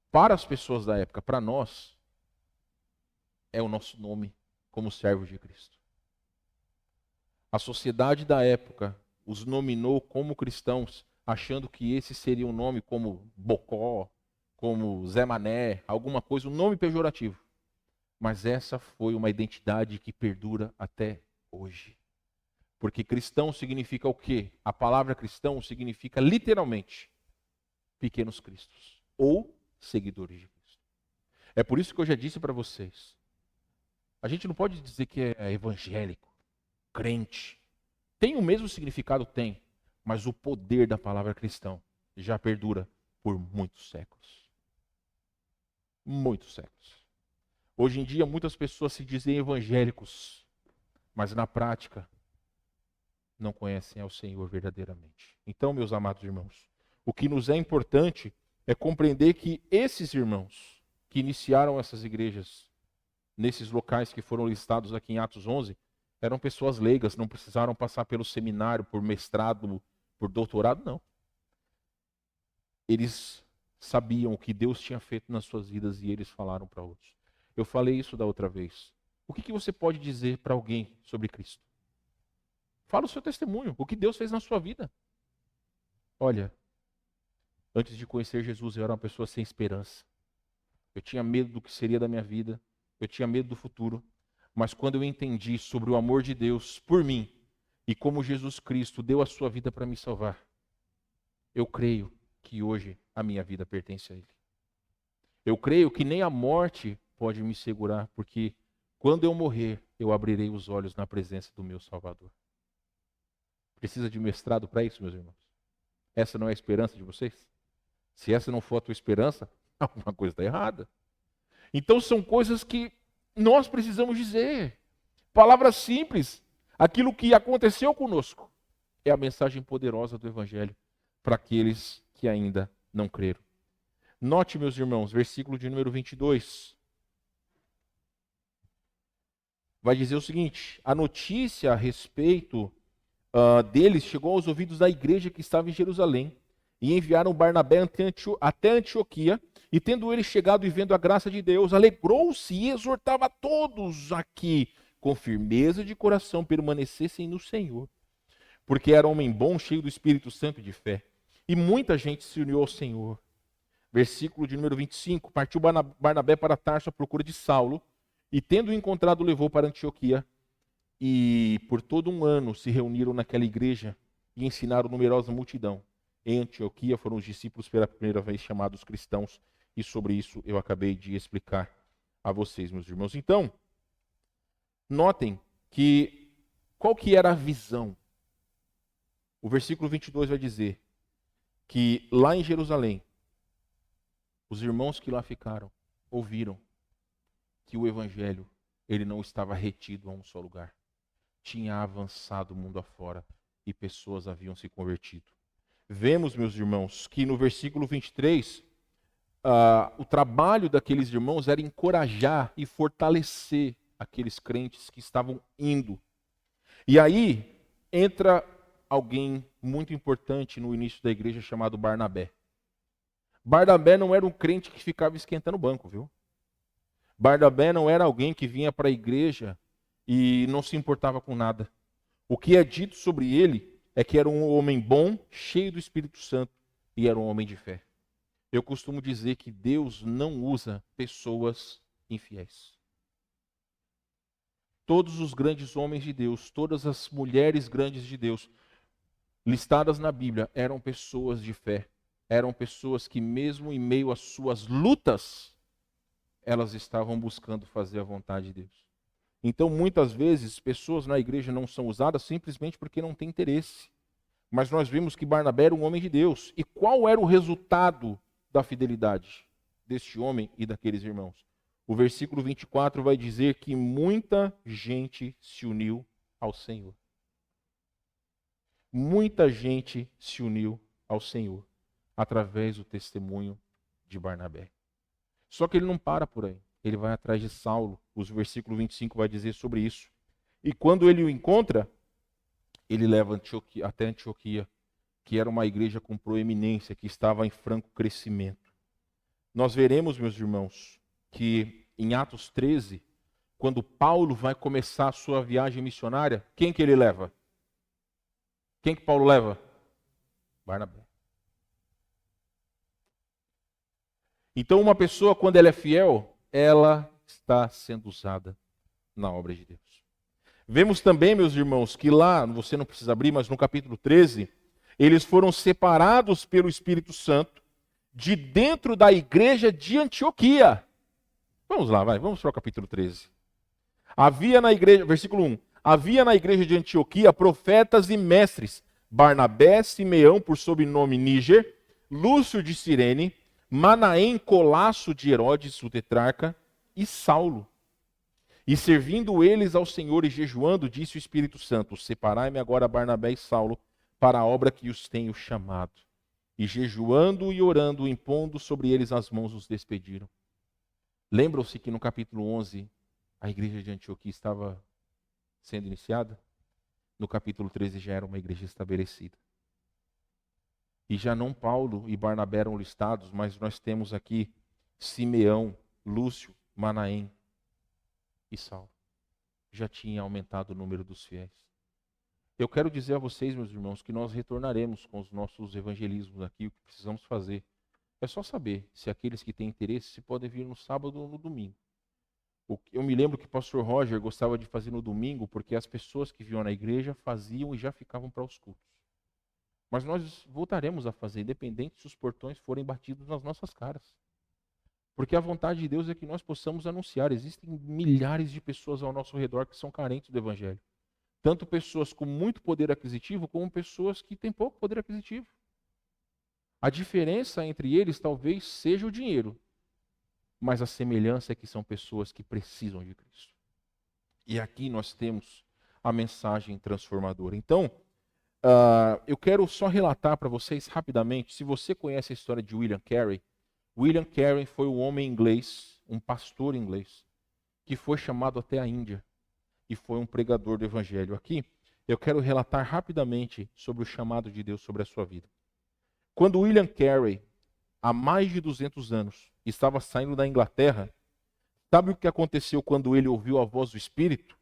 Para as pessoas da época, para nós, é o nosso nome como servos de Cristo. A sociedade da época os nominou como cristãos, achando que esse seria um nome como Bocó, como Zé Mané, alguma coisa, um nome pejorativo. Mas essa foi uma identidade que perdura até hoje. Porque cristão significa o quê? A palavra cristão significa literalmente pequenos cristos ou seguidores de Cristo. É por isso que eu já disse para vocês, a gente não pode dizer que é evangélico, crente. Tem o mesmo significado? Tem. Mas o poder da palavra cristão já perdura por muitos séculos. Muitos séculos. Hoje em dia, muitas pessoas se dizem evangélicos, mas na prática não conhecem ao Senhor verdadeiramente. Então, meus amados irmãos, o que nos é importante é compreender que esses irmãos que iniciaram essas igrejas nesses locais que foram listados aqui em Atos 11, eram pessoas leigas, não precisaram passar pelo seminário, por mestrado, por doutorado, não. Eles sabiam o que Deus tinha feito nas suas vidas e eles falaram para outros. Eu falei isso da outra vez. O que você pode dizer para alguém sobre Cristo? Fala o seu testemunho, o que Deus fez na sua vida. Olha, antes de conhecer Jesus, eu era uma pessoa sem esperança. Eu tinha medo do que seria da minha vida. Eu tinha medo do futuro. Mas quando eu entendi sobre o amor de Deus por mim e como Jesus Cristo deu a sua vida para me salvar, eu creio que hoje a minha vida pertence a Ele. Eu creio que nem a morte pode me segurar, porque quando eu morrer, eu abrirei os olhos na presença do meu Salvador. Precisa de mestrado para isso, meus irmãos? Essa não é a esperança de vocês? Se essa não for a tua esperança, alguma coisa está errada. Então são coisas que nós precisamos dizer. Palavras simples. Aquilo que aconteceu conosco é a mensagem poderosa do Evangelho para aqueles que ainda não creram. Note, meus irmãos, versículo de número 22. Vai dizer o seguinte: a notícia a respeito deles chegou aos ouvidos da igreja que estava em Jerusalém, e enviaram Barnabé até Antioquia, e tendo ele chegado e vendo a graça de Deus, alegrou-se e exortava a todos a que, com firmeza de coração, permanecessem no Senhor, porque era homem bom, cheio do Espírito Santo e de fé. E muita gente se uniu ao Senhor. Versículo de número 25. Partiu Barnabé para Tarso à procura de Saulo, e tendo-o encontrado, o levou para Antioquia. E por todo um ano se reuniram naquela igreja e ensinaram numerosa multidão. Em Antioquia foram os discípulos pela primeira vez chamados cristãos, e sobre isso eu acabei de explicar a vocês, meus irmãos. Então, notem que qual que era a visão? O versículo 22 vai dizer que lá em Jerusalém, os irmãos que lá ficaram ouviram que o evangelho ele não estava retido a um só lugar. Tinha avançado o mundo afora e pessoas haviam se convertido. Vemos, meus irmãos, que no versículo 23, o trabalho daqueles irmãos era encorajar e fortalecer aqueles crentes que estavam indo. E aí entra alguém muito importante no início da igreja chamado Barnabé. Barnabé não era um crente que ficava esquentando o banco, viu? Barnabé não era alguém que vinha para a igreja e não se importava com nada. O que é dito sobre ele é que era um homem bom, cheio do Espírito Santo, e era um homem de fé. Eu costumo dizer que Deus não usa pessoas infiéis. Todos os grandes homens de Deus, todas as mulheres grandes de Deus, listadas na Bíblia, eram pessoas de fé. Eram pessoas que, mesmo em meio às suas lutas, elas estavam buscando fazer a vontade de Deus. Então, muitas vezes, pessoas na igreja não são usadas simplesmente porque não têm interesse. Mas nós vimos que Barnabé era um homem de Deus. E qual era o resultado da fidelidade deste homem e daqueles irmãos? O versículo 24 vai dizer que muita gente se uniu ao Senhor. Muita gente se uniu ao Senhor através do testemunho de Barnabé. Só que ele não para por aí. Ele vai atrás de Saulo. O versículo 25 vai dizer sobre isso. E quando ele o encontra, ele leva até Antioquia, que era uma igreja com proeminência, que estava em franco crescimento. Nós veremos, meus irmãos, que em Atos 13, quando Paulo vai começar a sua viagem missionária, quem que ele leva? Quem que Paulo leva? Barnabé. Então, uma pessoa, quando ela é fiel, ela está sendo usada na obra de Deus. Vemos também, meus irmãos, que lá, você não precisa abrir, mas no capítulo 13, eles foram separados pelo Espírito Santo de dentro da igreja de Antioquia. Vamos lá, vamos para o capítulo 13. Havia na igreja, versículo 1, havia na igreja de Antioquia profetas e mestres, Barnabé, Simeão, por sobrenome Níger, Lúcio de Cirene, Manaém, Colasso de Herodes, o tetrarca, e Saulo. E servindo eles ao Senhor e jejuando, disse o Espírito Santo: separai-me agora Barnabé e Saulo para a obra que os tenho chamado. E jejuando e orando, impondo sobre eles as mãos, os despediram. Lembram-se que no capítulo 11, a igreja de Antioquia estava sendo iniciada? No capítulo 13 já era uma igreja estabelecida. E já não Paulo e Barnabé eram listados, mas nós temos aqui Simeão, Lúcio, Manaém e Saulo. Já tinha aumentado o número dos fiéis. Eu quero dizer a vocês, meus irmãos, que nós retornaremos com os nossos evangelismos aqui. O que precisamos fazer é só saber se aqueles que têm interesse se podem vir no sábado ou no domingo. Eu me lembro que o pastor Roger gostava de fazer no domingo, porque as pessoas que vinham na igreja faziam e já ficavam para os cultos. Mas nós voltaremos a fazer, independente se os portões forem batidos nas nossas caras. Porque a vontade de Deus é que nós possamos anunciar. Existem milhares de pessoas ao nosso redor que são carentes do evangelho. Tanto pessoas com muito poder aquisitivo, como pessoas que têm pouco poder aquisitivo. A diferença entre eles talvez seja o dinheiro, mas a semelhança é que são pessoas que precisam de Cristo. E aqui nós temos a mensagem transformadora. Então, eu quero só relatar para vocês rapidamente, se você conhece a história de William Carey foi um homem inglês, um pastor inglês, que foi chamado até a Índia e foi um pregador do evangelho. Aqui, eu quero relatar rapidamente sobre o chamado de Deus sobre a sua vida. Quando William Carey, há mais de 200 anos, estava saindo da Inglaterra, sabe o que aconteceu quando ele ouviu a voz do Espírito?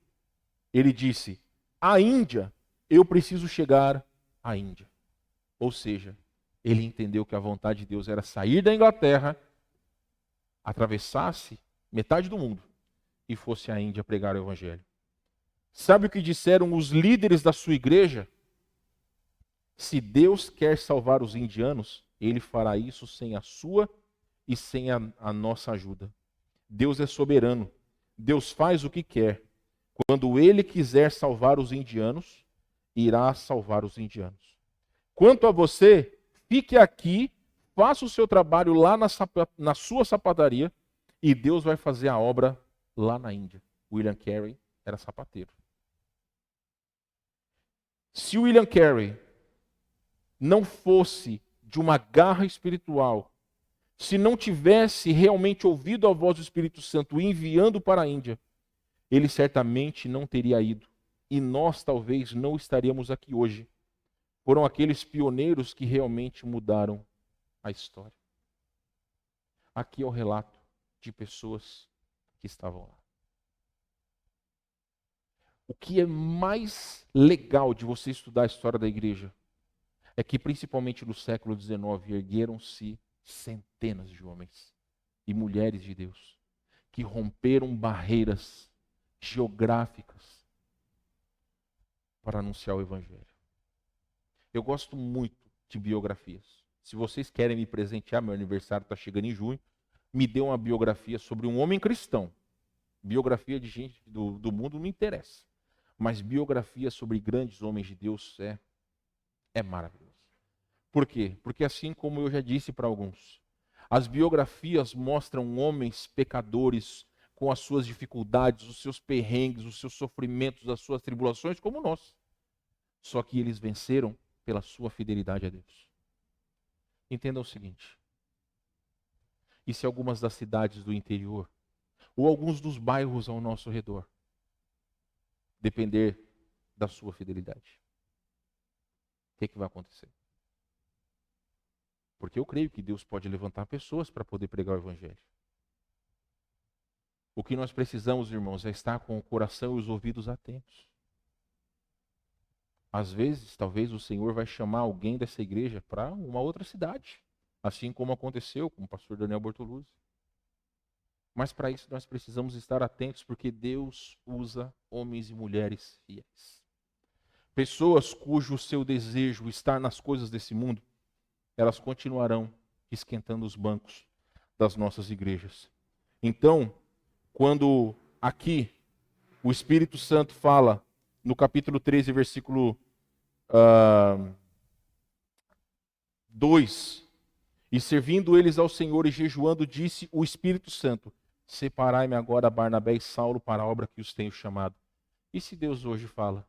Ele disse: a Índia, eu preciso chegar à Índia. Ou seja, ele entendeu que a vontade de Deus era sair da Inglaterra, atravessasse metade do mundo e fosse à Índia pregar o Evangelho. Sabe o que disseram os líderes da sua igreja? Se Deus quer salvar os indianos, ele fará isso sem a sua e sem a nossa ajuda. Deus é soberano. Deus faz o que quer. Quando ele quiser salvar os indianos, irá salvar os indianos. Quanto a você, fique aqui, faça o seu trabalho lá na sua sapataria e Deus vai fazer a obra lá na Índia. William Carey era sapateiro. Se William Carey não fosse de uma garra espiritual, se não tivesse realmente ouvido a voz do Espírito Santo enviando para a Índia, ele certamente não teria ido. E nós talvez não estaríamos aqui hoje. Foram aqueles pioneiros que realmente mudaram a história. Aqui é o relato de pessoas que estavam lá. O que é mais legal de você estudar a história da igreja é que, principalmente no século XIX, ergueram-se centenas de homens e mulheres de Deus que romperam barreiras geográficas para anunciar o Evangelho. Eu gosto muito de biografias. Se vocês querem me presentear, meu aniversário está chegando em junho, me dê uma biografia sobre um homem cristão. Biografia de gente do mundo não me interessa. Mas biografia sobre grandes homens de Deus é maravilhoso. Por quê? Porque assim como eu já disse para alguns, as biografias mostram homens pecadores com as suas dificuldades, os seus perrengues, os seus sofrimentos, as suas tribulações, como nós. Só que eles venceram pela sua fidelidade a Deus. Entenda o seguinte: e se algumas das cidades do interior, ou alguns dos bairros ao nosso redor, depender da sua fidelidade? O que vai acontecer? Porque eu creio que Deus pode levantar pessoas para poder pregar o Evangelho. O que nós precisamos, irmãos, é estar com o coração e os ouvidos atentos. Às vezes, talvez o Senhor vai chamar alguém dessa igreja para uma outra cidade, assim como aconteceu com o pastor Daniel Bortoluzzi. Mas para isso nós precisamos estar atentos, porque Deus usa homens e mulheres fiéis. Pessoas cujo seu desejo está nas coisas desse mundo, elas continuarão esquentando os bancos das nossas igrejas. Então, quando aqui o Espírito Santo fala no capítulo 13, versículo 2, e servindo eles ao Senhor e jejuando, disse o Espírito Santo: separai-me agora Barnabé e Saulo para a obra que os tenho chamado. E se Deus hoje fala: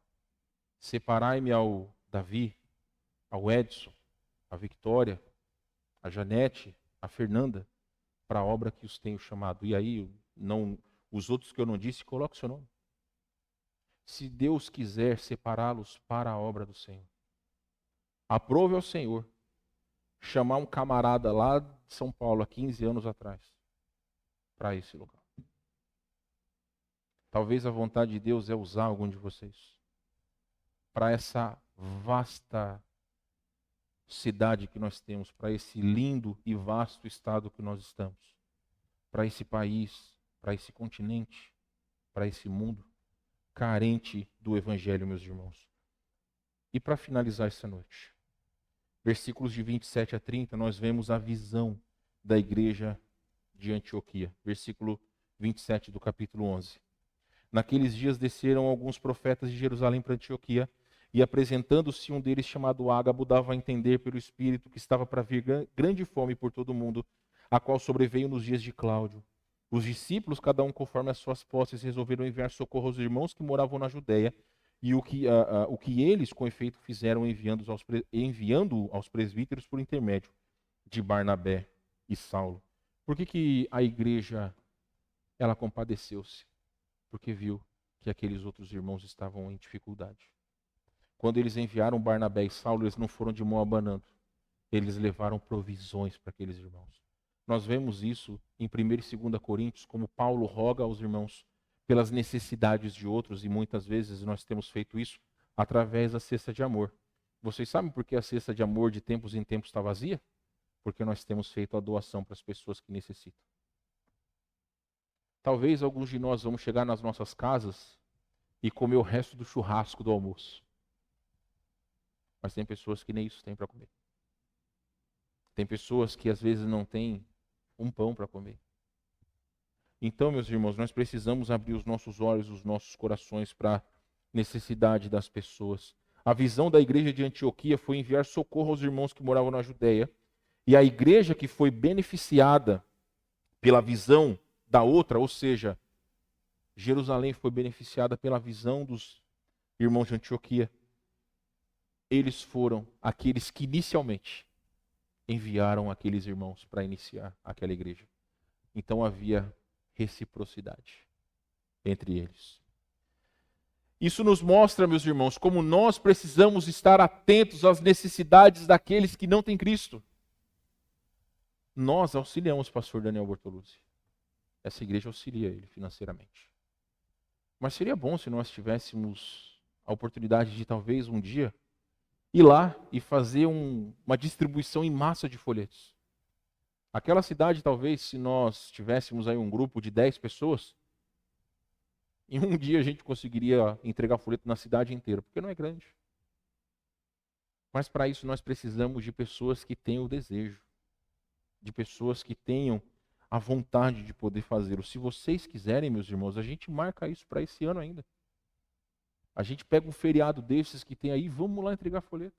separai-me ao Davi, ao Edson, a Victória, a Janete, a Fernanda, para a obra que os tenho chamado. E aí, os outros que eu não disse, coloque o seu nome. Se Deus quiser separá-los para a obra do Senhor, aprove ao Senhor chamar um camarada lá de São Paulo, há 15 anos atrás, para esse lugar. Talvez a vontade de Deus é usar algum de vocês para essa vasta cidade que nós temos, para esse lindo e vasto estado que nós estamos, para esse país, para esse continente, para esse mundo carente do Evangelho, meus irmãos. E para finalizar essa noite, versículos de 27 a 30, nós vemos a visão da igreja de Antioquia. Versículo 27 do capítulo 11. Naqueles dias desceram alguns profetas de Jerusalém para Antioquia, e apresentando-se um deles chamado Ágabo, dava a entender pelo Espírito que estava para vir grande fome por todo o mundo, a qual sobreveio nos dias de Cláudio. Os discípulos, cada um conforme as suas posses, resolveram enviar socorro aos irmãos que moravam na Judéia, e o que eles, com efeito, fizeram enviando aos presbíteros por intermédio de Barnabé e Saulo. Por que a igreja ela compadeceu-se? Porque viu que aqueles outros irmãos estavam em dificuldade. Quando eles enviaram Barnabé e Saulo, eles não foram de mão abanando. Eles levaram provisões para aqueles irmãos. Nós vemos isso em 1 e 2 Coríntios, como Paulo roga aos irmãos pelas necessidades de outros, e muitas vezes nós temos feito isso através da cesta de amor. Vocês sabem por que a cesta de amor de tempos em tempos está vazia? Porque nós temos feito a doação para as pessoas que necessitam. Talvez alguns de nós vamos chegar nas nossas casas e comer o resto do churrasco do almoço. Mas tem pessoas que nem isso têm para comer. Tem pessoas que às vezes não têm um pão para comer. Então, meus irmãos, nós precisamos abrir os nossos olhos, os nossos corações para a necessidade das pessoas. A visão da igreja de Antioquia foi enviar socorro aos irmãos que moravam na Judéia. E a igreja que foi beneficiada pela visão da outra, ou seja, Jerusalém foi beneficiada pela visão dos irmãos de Antioquia. Eles foram aqueles que inicialmente enviaram aqueles irmãos para iniciar aquela igreja. Então havia reciprocidade entre eles. Isso nos mostra, meus irmãos, como nós precisamos estar atentos às necessidades daqueles que não têm Cristo. Nós auxiliamos o pastor Daniel Bortoluzzi. Essa igreja auxilia ele financeiramente. Mas seria bom se nós tivéssemos a oportunidade de talvez um dia ir lá e fazer uma distribuição em massa de folhetos. Aquela cidade, talvez, se nós tivéssemos aí um grupo de 10 pessoas, em um dia a gente conseguiria entregar folheto na cidade inteira, porque não é grande. Mas para isso nós precisamos de pessoas que tenham o desejo, de pessoas que tenham a vontade de poder fazê-lo. Se vocês quiserem, meus irmãos, a gente marca isso para esse ano ainda. A gente pega um feriado desses que tem aí, vamos lá entregar folheto.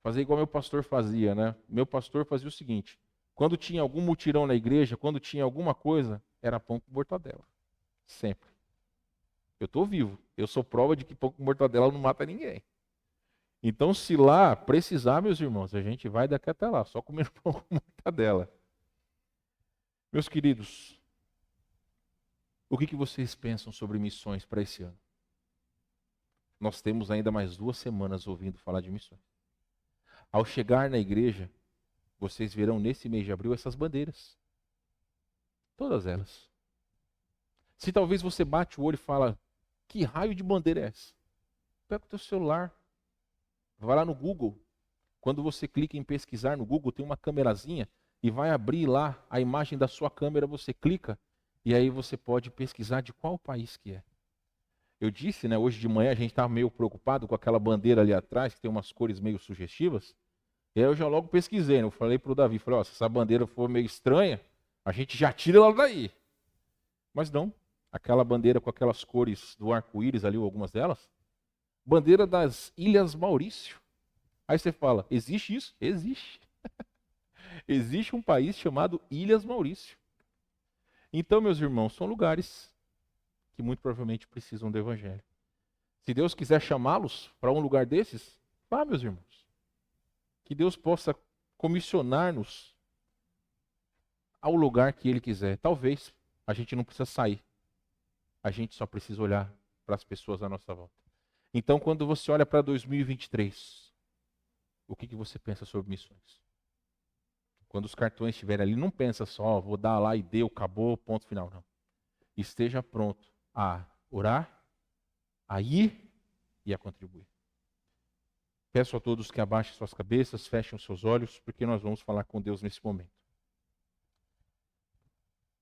Fazer igual meu pastor fazia, né? Meu pastor fazia o seguinte: quando tinha algum mutirão na igreja, quando tinha alguma coisa, era pão com mortadela. Sempre. Eu estou vivo. Eu sou prova de que pão com mortadela não mata ninguém. Então, se lá precisar, meus irmãos, a gente vai daqui até lá, só comendo pão com mortadela. Meus queridos, o que vocês pensam sobre missões para esse ano? Nós temos ainda mais 2 semanas ouvindo falar de missões. Ao chegar na igreja, vocês verão nesse mês de abril essas bandeiras. Todas elas. Se talvez você bate o olho e fala, que raio de bandeira é essa? Pega o teu celular, vai lá no Google. Quando você clica em pesquisar no Google, tem uma câmerazinha e vai abrir lá a imagem da sua câmera, você clica e aí você pode pesquisar de qual país que é. Eu disse, né, hoje de manhã a gente estava meio preocupado com aquela bandeira ali atrás, que tem umas cores meio sugestivas. E aí eu já logo pesquisei, né? Eu falei para o Davi, falei, se essa bandeira for meio estranha, a gente já tira ela daí. Mas não, aquela bandeira com aquelas cores do arco-íris ali, ou algumas delas, bandeira das Ilhas Maurício. Aí você fala, existe isso? Existe. Existe um país chamado Ilhas Maurício. Então, meus irmãos, são lugares que muito provavelmente precisam do Evangelho. Se Deus quiser chamá-los para um lugar desses, vá, meus irmãos. Que Deus possa comissionar-nos ao lugar que Ele quiser. Talvez a gente não precisa sair. A gente só precisa olhar para as pessoas à nossa volta. Então, quando você olha para 2023, o que você pensa sobre missões? Quando os cartões estiverem ali, não pensa só, vou dar lá e deu, acabou, ponto final, não. esteja pronto a orar, a ir e a contribuir. Peço a todos que abaixem suas cabeças, fechem os seus olhos, porque nós vamos falar com Deus nesse momento.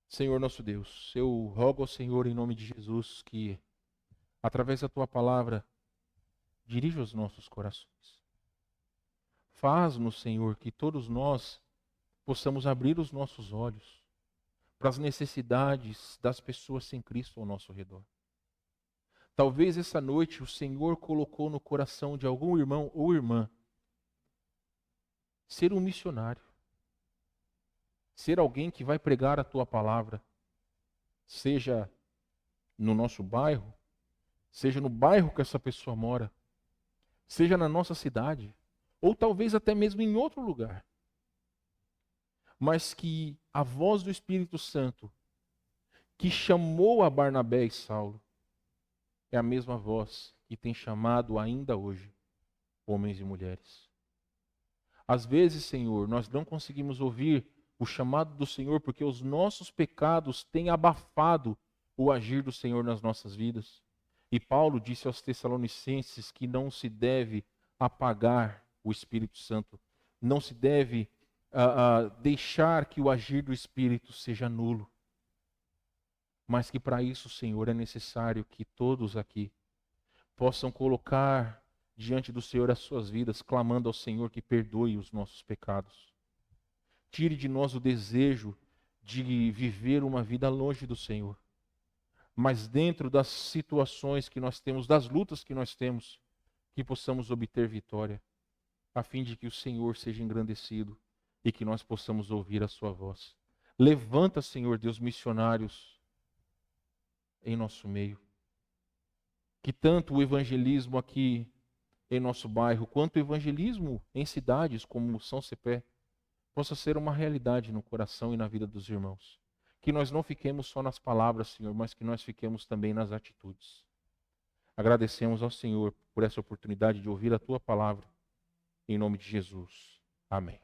Senhor nosso Deus, eu rogo ao Senhor em nome de Jesus que, através da Tua palavra, dirija os nossos corações. Faz-nos, Senhor, que todos nós possamos abrir os nossos olhos para as necessidades das pessoas sem Cristo ao nosso redor. Talvez essa noite o Senhor colocou no coração de algum irmão ou irmã ser um missionário, ser alguém que vai pregar a Tua palavra, seja no nosso bairro, seja no bairro que essa pessoa mora, seja na nossa cidade, ou talvez até mesmo em outro lugar. Mas que a voz do Espírito Santo, que chamou a Barnabé e Saulo, é a mesma voz que tem chamado ainda hoje homens e mulheres. Às vezes, Senhor, nós não conseguimos ouvir o chamado do Senhor porque os nossos pecados têm abafado o agir do Senhor nas nossas vidas. E Paulo disse aos Tessalonicenses que não se deve apagar o Espírito Santo, não se deve deixar que o agir do Espírito seja nulo. Mas que para isso, Senhor, é necessário que todos aqui possam colocar diante do Senhor as suas vidas, clamando ao Senhor que perdoe os nossos pecados. Tire de nós o desejo de viver uma vida longe do Senhor. Mas dentro das situações que nós temos, das lutas que nós temos, que possamos obter vitória, a fim de que o Senhor seja engrandecido e que nós possamos ouvir a sua voz. Levanta, Senhor Deus, missionários em nosso meio. Que tanto o evangelismo aqui em nosso bairro, quanto o evangelismo em cidades como São Cepé, possa ser uma realidade no coração e na vida dos irmãos. Que nós não fiquemos só nas palavras, Senhor, mas que nós fiquemos também nas atitudes. Agradecemos ao Senhor por essa oportunidade de ouvir a Tua palavra. Em nome de Jesus. Amém.